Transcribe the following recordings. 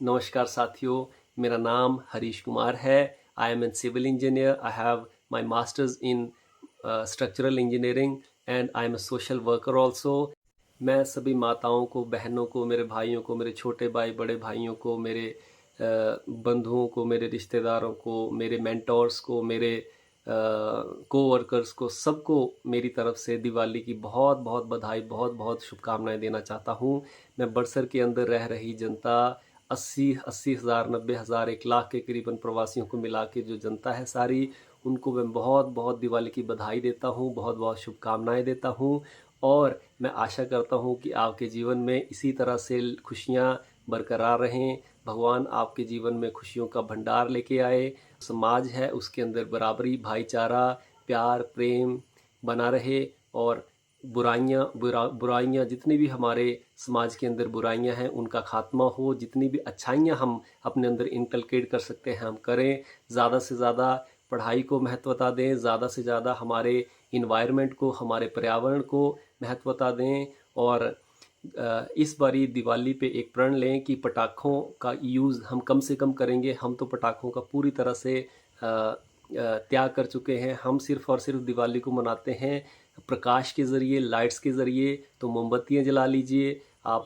नमस्कार साथियों, मेरा नाम हरीश कुमार है। I am an civil engineer. I have my masters in structural engineering and I am a social worker also. मैं सभी माताओं को, बहनों को, मेरे भाइयों को, मेरे छोटे भाई बड़े भाइयों को, मेरे बंधुओं को, मेरे रिश्तेदारों को, मेरे मेंटोर्स को, मेरे कोवर्कर्स को, सबको मेरी तरफ से दिवाली की बहुत बहुत बधाई, बहुत बहुत शुभकामनाएं देना चाहता हूं। मैं बड़सर के अंदर रह रही जनता 80 हज़ार, 90 हज़ार, 1 लाख के करीबन प्रवासियों को मिला के जो जनता है सारी, उनको मैं बहुत बहुत दिवाली की बधाई देता हूँ, बहुत बहुत शुभकामनाएं देता हूँ। और मैं आशा करता हूँ कि आपके जीवन में इसी तरह से खुशियाँ बरकरार रहें, भगवान आपके जीवन में खुशियों का भंडार लेके आए। समाज है उसके अंदर बराबरी, भाईचारा, प्यार, प्रेम बना रहे और बुराइयाँ जितनी भी हमारे समाज के अंदर बुराइयां हैं उनका खात्मा हो। जितनी भी अच्छाइयाँ हम अपने अंदर इनकलकेट कर सकते हैं हम करें। ज़्यादा से ज़्यादा पढ़ाई को महत्वता दें, ज़्यादा से ज़्यादा हमारे इन्वायरमेंट को, हमारे पर्यावरण को महत्वता दें। और इस बारी दिवाली पे एक प्रण लें कि पटाखों का यूज़ हम कम से कम करेंगे। हम तो पटाखों का पूरी तरह से त्याग कर चुके हैं। हम सिर्फ और सिर्फ दिवाली को मनाते हैं प्रकाश के ज़रिए, लाइट्स के ज़रिए। तो मोमबत्तियाँ जला लीजिए, आप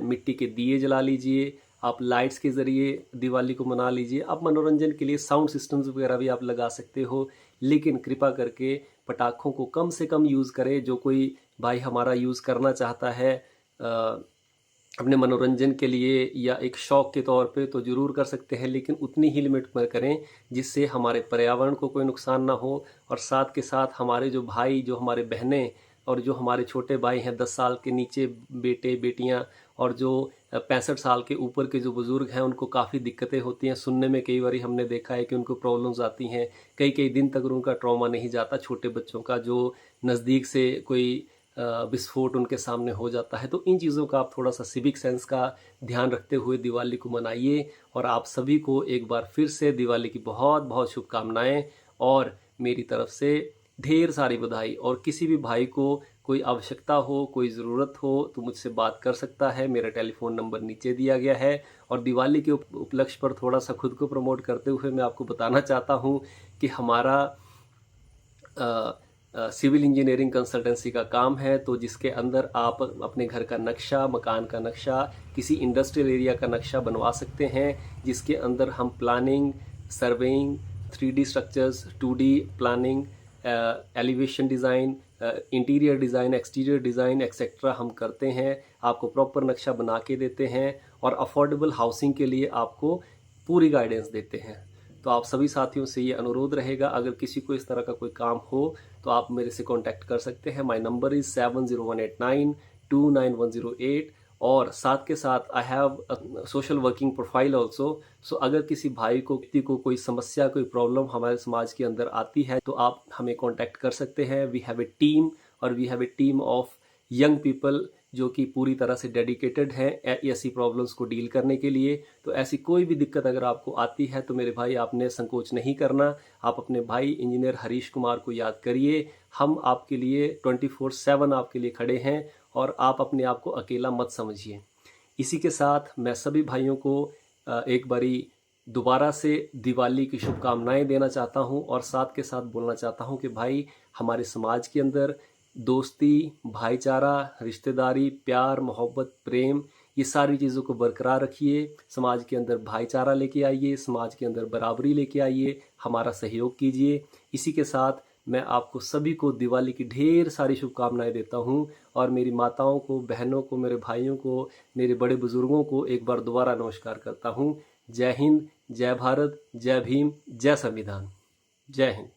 मिट्टी के दिए जला लीजिए, आप लाइट्स के ज़रिए दिवाली को मना लीजिए। आप मनोरंजन के लिए साउंड सिस्टम्स वगैरह भी आप लगा सकते हो, लेकिन कृपा करके पटाखों को कम से कम यूज़ करें। जो कोई भाई हमारा यूज़ करना चाहता है अपने मनोरंजन के लिए या एक शौक़ के तौर पे, तो ज़रूर कर सकते हैं, लेकिन उतनी ही लिमिट में करें जिससे हमारे पर्यावरण को कोई नुकसान ना हो। और साथ के साथ हमारे जो भाई, जो हमारे बहनें और जो हमारे छोटे भाई हैं, 10 साल के नीचे बेटे बेटियां, और जो 65 साल के ऊपर के जो बुज़ुर्ग हैं, उनको काफ़ी दिक्कतें होती हैं। सुनने में कई बार हमने देखा है कि उनको प्रॉब्लम्स आती हैं, कई कई दिन तक उनका ट्रॉमा नहीं जाता। छोटे बच्चों का जो नज़दीक से कोई विस्फोट उनके सामने हो जाता है। तो इन चीज़ों का आप थोड़ा सा सिविक सेंस का ध्यान रखते हुए दिवाली को मनाइए। और आप सभी को एक बार फिर से दिवाली की बहुत बहुत शुभकामनाएं और मेरी तरफ से ढेर सारी बधाई। और किसी भी भाई को कोई आवश्यकता हो, कोई ज़रूरत हो, तो मुझसे बात कर सकता है। मेरा टेलीफोन नंबर नीचे दिया गया है। और दिवाली के उपलक्ष्य पर थोड़ा सा खुद को प्रमोट करते हुए मैं आपको बताना चाहता हूँ कि हमारा सिविल इंजीनियरिंग कंसल्टेंसी का काम है, तो जिसके अंदर आप अपने घर का नक्शा, मकान का नक्शा, किसी इंडस्ट्रियल एरिया का नक्शा बनवा सकते हैं, जिसके अंदर हम planning, surveying, 3D structures, 2D planning, elevation design, interior design, exterior design etcetera हम करते हैं। आपको प्रॉपर नक्शा बना के देते हैं और अफोर्डेबल हाउसिंग के लिए आपको पूरी गाइडेंस देते हैं। तो आप सभी साथियों से ये अनुरोध रहेगा, अगर किसी को इस तरह का कोई काम हो तो आप मेरे से कांटेक्ट कर सकते हैं। My number is 7018929108। और साथ के साथ I have social working profile also. So अगर किसी भाई को, व्यक्ति को कोई समस्या, कोई प्रॉब्लम हमारे समाज के अंदर आती है तो आप हमें कांटेक्ट कर सकते हैं। वी हैव ए टीम, और we have a team of young people जो कि पूरी तरह से डेडिकेटेड हैं ऐसी प्रॉब्लम्स को डील करने के लिए। तो ऐसी कोई भी दिक्कत अगर आपको आती है तो मेरे भाई आपने संकोच नहीं करना। आप अपने भाई इंजीनियर हरीश कुमार को याद करिए। हम आपके लिए 24/7 आपके लिए खड़े हैं और आप अपने आप को अकेला मत समझिए। इसी के साथ मैं सभी भाइयों को एक बारी दोबारा से दिवाली की शुभकामनाएं देना चाहता हूं और साथ के साथ बोलना चाहता हूं कि भाई हमारे समाज के अंदर दोस्ती, भाईचारा, रिश्तेदारी, प्यार, मोहब्बत, प्रेम, ये सारी चीज़ों को बरकरार रखिए। समाज के अंदर भाईचारा लेके आइए, समाज के अंदर बराबरी लेके आइए, हमारा सहयोग कीजिए। इसी के साथ मैं आपको सभी को दिवाली की ढेर सारी शुभकामनाएं देता हूं और मेरी माताओं को, बहनों को, मेरे भाइयों को, मेरे बड़े बुजुर्गों को एक बार दोबारा नमस्कार करता हूं। जय हिंद, जय भारत, जय भीम, जय संविधान। जय हिंद।